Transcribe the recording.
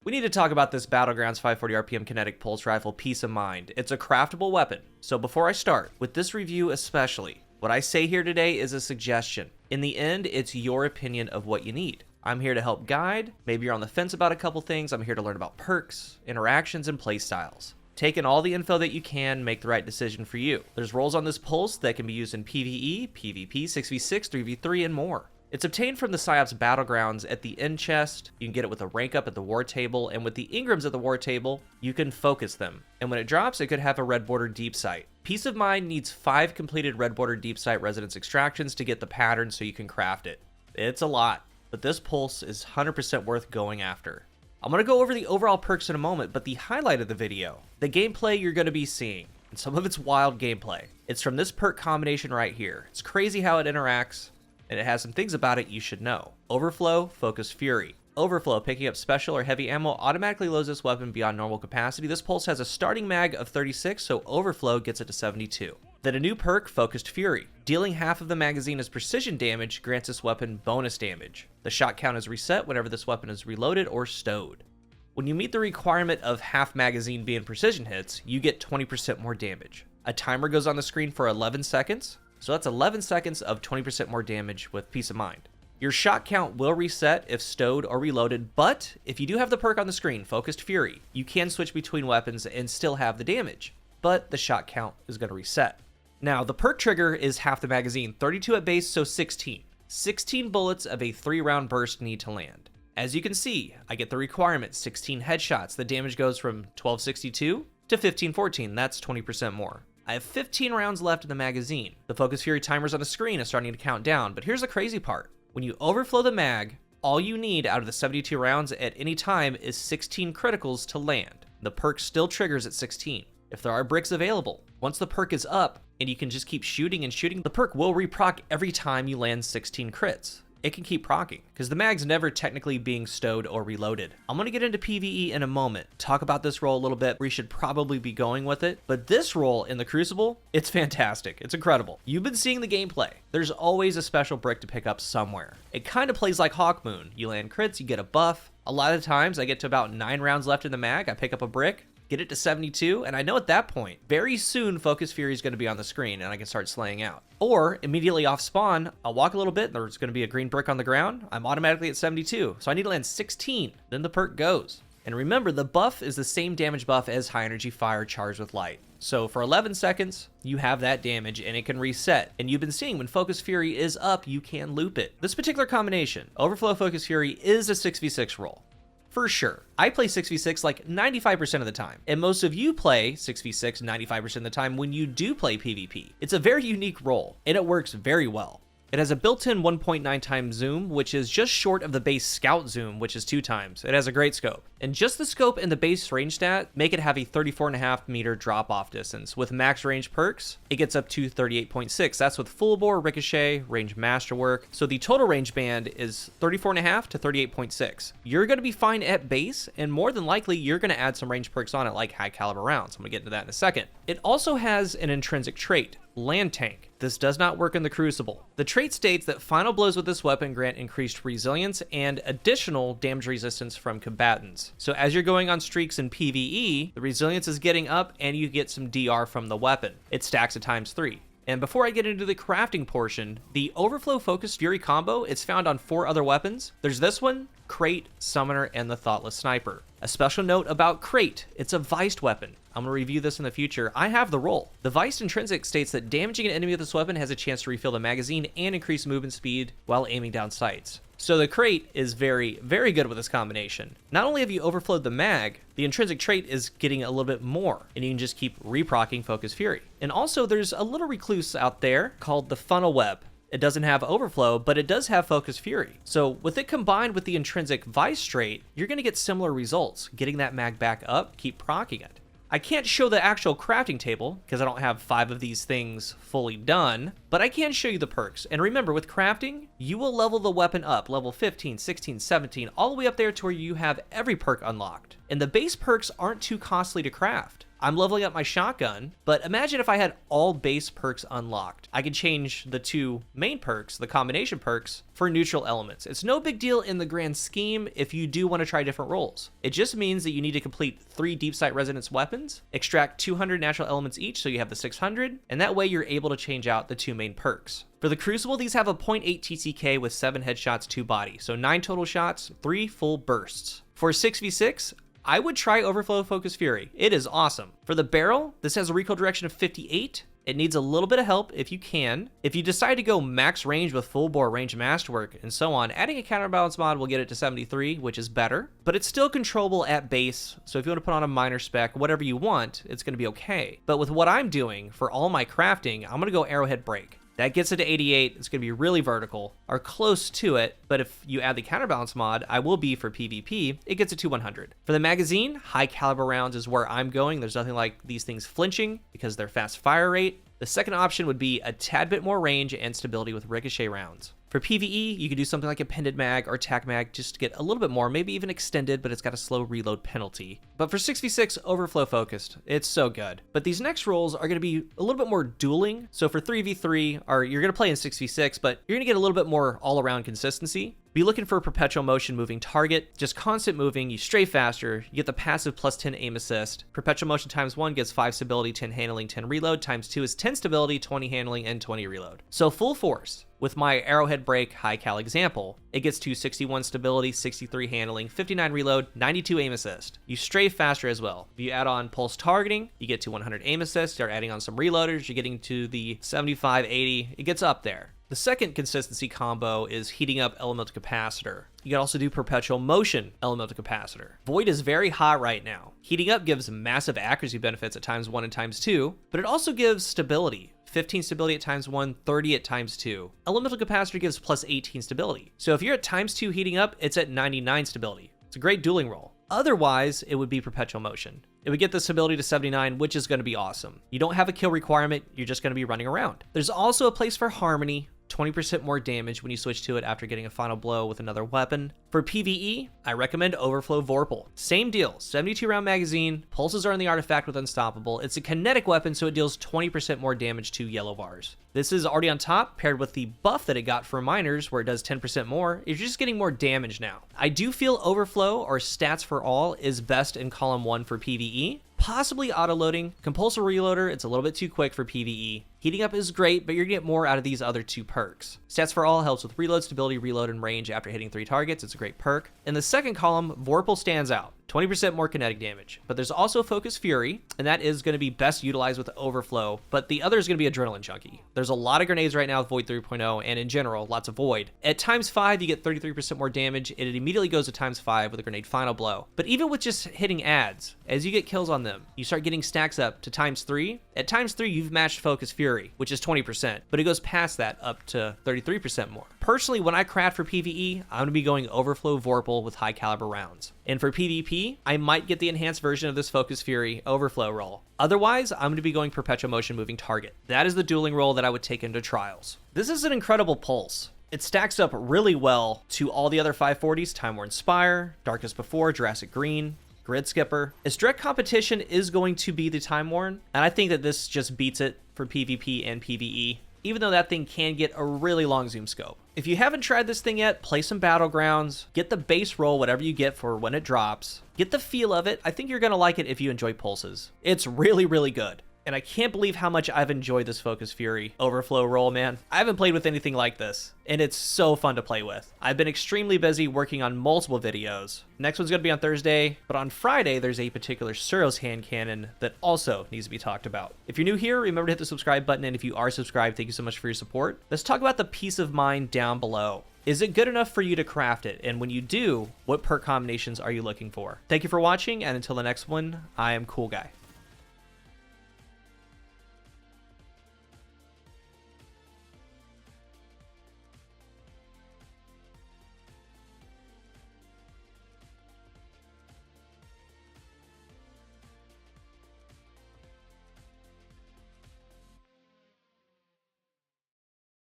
We need to talk about this Battlegrounds 540 RPM kinetic pulse rifle Peace of Mind. It's a craftable weapon. So before I start, with this review especially, what I say here today is a suggestion. In the end, it's your opinion of what you need. I'm here to help guide. Maybe you're on the fence about a couple things. I'm here to learn about perks, interactions, and playstyles. Take in all the info that you can, make the right decision for you. There's roles on this pulse that can be used in PvE, PvP, 6v6, 3v3, and more. It's obtained from the PsyOps Battlegrounds at the end chest. You can get it with a rank up at the war table, and with the Ingrams at the war table, you can focus them. And when it drops, it could have a red border deep sight. Peace of Mind needs 5 completed red border deep sight resonance extractions to get the pattern so you can craft it. It's a lot, but this pulse is 100% worth going after. I'm going to go over the overall perks in a moment, but the highlight of the video, the gameplay you're going to be seeing, and some of it's wild gameplay. It's from this perk combination right here. It's crazy how it interacts, and it has some things about it you should know. Overflow Focused Fury. Overflow, picking up special or heavy ammo, automatically loads this weapon beyond normal capacity. This pulse has a starting mag of 36, so Overflow gets it to 72. Then a new perk, Focused Fury. Dealing half of the magazine as precision damage grants this weapon bonus damage. The shot count is reset whenever this weapon is reloaded or stowed. When you meet the requirement of half magazine being precision hits, you get 20% more damage. A timer goes on the screen for 11 seconds, so that's 11 seconds of 20% more damage with Peace of Mind. Your shot count will reset if stowed or reloaded, but if you do have the perk on the screen, Focused Fury, you can switch between weapons and still have the damage, but the shot count is going to reset. Now, the perk trigger is half the magazine, 32 at base, so 16. 16 bullets of a 3-round burst need to land. As you can see, I get the requirement, 16 headshots. The damage goes from 1262 to 1514, that's 20% more. I have 15 rounds left in the magazine. The Focus Fury timers on the screen are starting to count down, but here's the crazy part. When you overflow the mag, all you need out of the 72 rounds at any time is 16 criticals to land. The perk still triggers at 16. If there are bricks available, once the perk is up and you can just keep shooting and shooting, the perk will reproc every time you land 16 crits. It can keep procking, because the mag's never technically being stowed or reloaded. I'm going to get into PvE in a moment, talk about this role a little bit, where you should probably be going with it, but this role in the Crucible, it's fantastic, it's incredible. You've been seeing the gameplay. There's always a special brick to pick up somewhere. It kind of plays like Hawkmoon. You land crits, you get a buff. A lot of times I get to about 9 rounds left in the mag, I pick up a brick, get it to 72, and I know at that point, very soon Focus Fury is going to be on the screen and I can start slaying out. Or immediately off spawn, I'll walk a little bit, there's going to be a green brick on the ground, I'm automatically at 72, so I need to land 16, then the perk goes. And remember, the buff is the same damage buff as High Energy Fire charged with light. So for 11 seconds, you have that damage and it can reset. And you've been seeing when Focus Fury is up, you can loop it. This particular combination, Overflow Focus Fury, is a 6v6 role. For sure. I play 6v6 like 95% of the time, and most of you play 6v6 95% of the time when you do play PvP. It's a very unique role, and it works very well. It has a built-in 1.9 times zoom, which is just short of the base scout zoom, which is 2 times. It has a great scope. And just the scope and the base range stat make it have a 34.5 meter drop-off distance. With max range perks, it gets up to 38.6. That's with full bore, ricochet, range masterwork. So the total range band is 34.5 to 38.6. You're going to be fine at base, and more than likely, you're going to add some range perks on it, like high caliber rounds. I'm going to get into that in a second. It also has an intrinsic trait, Land Tank. This does not work in the Crucible. The trait states that final blows with this weapon grant increased resilience and additional damage resistance from combatants. So as you're going on streaks in PvE, the resilience is getting up and you get some DR from the weapon. It stacks at ×3. And before I get into the crafting portion, the Overflow Focused Fury combo is found on 4 other weapons. There's this one, Crate, Summoner, and the Thoughtless Sniper. A special note about Crate, it's a Viced weapon. I'm going to review this in the future. I have the role. The Viced intrinsic states that damaging an enemy with this weapon has a chance to refill the magazine and increase movement speed while aiming down sights. So the Crate is very, very good with this combination. Not only have you overflowed the mag, the intrinsic trait is getting a little bit more, and you can just keep reprocking Focus Fury. And also there's a little recluse out there called the Funnel Web. It doesn't have overflow, but it does have Focus Fury. So with it combined with the intrinsic Vice trait, you're going to get similar results, getting that mag back up, keep procking it. I can't show the actual crafting table because I don't have 5 of these things fully done, but I can show you the perks. And remember, with crafting, you will level the weapon up, level 15, 16, 17, all the way up there to where you have every perk unlocked. And the base perks aren't too costly to craft. I'm leveling up my shotgun, but imagine if I had all base perks unlocked. I could change the two main perks, the combination perks, for neutral elements. It's no big deal in the grand scheme if you do want to try different roles. It just means that you need to complete 3 deep sight resonance weapons, extract 200 natural elements each so you have the 600, and that way you're able to change out the 2 main perks. For the Crucible, these have a 0.8 TTK with 7 headshots, 2 body, so 9 total shots, 3 full bursts. For 6v6, I would try Overflow Focused Fury. It is awesome. For the barrel, this has a recoil direction of 58. It needs a little bit of help if you can. If you decide to go max range with full bore range masterwork and so on, adding a counterbalance mod will get it to 73, which is better, but it's still controllable at base. So if you want to put on a minor spec, whatever you want, it's going to be okay. But with what I'm doing for all my crafting, I'm going to go arrowhead break. That gets it to 88. It's going to be really vertical, or close to it, but if you add the counterbalance mod, I will be for PvP, it gets it to 100. For the magazine, high caliber rounds is where I'm going. There's nothing like these things flinching because they're fast fire rate. The second option would be a tad bit more range and stability with ricochet rounds. For PvE, you could do something like appended mag or tac mag just to get a little bit more, maybe even extended, but it's got a slow reload penalty. But for 6v6, Overflow Focused, it's so good. But these next roles are going to be a little bit more dueling. So for 3v3, or you're going to play in 6v6, but you're going to get a little bit more all-around consistency. Be looking for a perpetual motion moving target, just constant moving, you stray faster, you get the passive plus 10 aim assist. Perpetual motion times 1 gets 5 stability, 10 handling, 10 reload, times 2 is 10 stability, 20 handling, and 20 reload. So full force. With my arrowhead break high cal example, it gets to 61 stability, 63 handling, 59 reload, 92 aim assist. You stray faster as well. If you add on pulse targeting, you get to 100 aim assist. Start adding on some reloaders, you're getting to the 75, 80. It gets up there. The second consistency combo is heating up elemental capacitor. You can also do perpetual motion elemental capacitor. Void is very hot right now. Heating up gives massive accuracy benefits at times 1 and times 2, but it also gives stability. 15 stability at times 1, 30 at times 2. Elemental capacitor gives plus 18 stability. So if you're at times 2 heating up, it's at 99 stability. It's a great dueling role. Otherwise, it would be perpetual motion. It would get the stability to 79, which is going to be awesome. You don't have a kill requirement, you're just going to be running around. There's also a place for harmony. 20% more damage when you switch to it after getting a final blow with another weapon. For PvE, I recommend Overflow Vorpal. Same deal, 72 round magazine, pulses are in the artifact with Unstoppable. It's a kinetic weapon, so it deals 20% more damage to yellow bars. This is already on top, paired with the buff that it got for miners, where it does 10% more. You're just getting more damage now. I do feel Overflow, or Stats for All, is best in column 1 for PvE. Possibly auto-loading. Compulsive Reloader, it's a little bit too quick for PvE. Heating up is great, but you're gonna get more out of these other 2 perks. Stats for All helps with reload, stability, reload, and range after hitting 3 targets. It's a great perk. In the second column, Vorpal stands out. 20% more kinetic damage. But there's also Focused Fury, and that is going to be best utilized with Overflow, but the other is going to be Adrenaline Junkie. There's a lot of grenades right now with Void 3.0, and in general, lots of Void. At times 5, you get 33% more damage, and it immediately goes to times 5 with a grenade final blow. But even with just hitting ads, as you get kills on them, you start getting stacks up to times 3. At times 3, you've matched Focused Fury, which is 20%, but it goes past that up to 33% more. Personally, when I craft for PvE, I'm going to be going Overflow Vorpal with high caliber rounds. And for PvP, I might get the enhanced version of this Focused Fury Overflow roll. Otherwise, I'm going to be going Perpetual Motion Moving Target. That is the dueling roll that I would take into Trials. This is an incredible pulse. It stacks up really well to all the other 540s, Time Worn Spire, Darkest Before, Jurassic Green, Grid Skipper. Its direct competition is going to be the Time Worn, and I think that this just beats it for PvP and PvE, even though that thing can get a really long zoom scope. If you haven't tried this thing yet, play some Battlegrounds, get the base roll, whatever you get for when it drops, get the feel of it. I think you're going to like it if you enjoy pulses. It's really, really good. And I can't believe how much I've enjoyed this Focused Fury Overflow roll, man. I haven't played with anything like this, and it's so fun to play with. I've been extremely busy working on multiple videos. Next one's gonna be on Thursday, but on Friday, there's a particular Suros hand cannon that also needs to be talked about. If you're new here, remember to hit the subscribe button, and if you are subscribed, thank you so much for your support. Let's talk about the peace of mind down below. Is it good enough for you to craft it? And when you do, what perk combinations are you looking for? Thank you for watching, and until the next one, I am CoolGuy.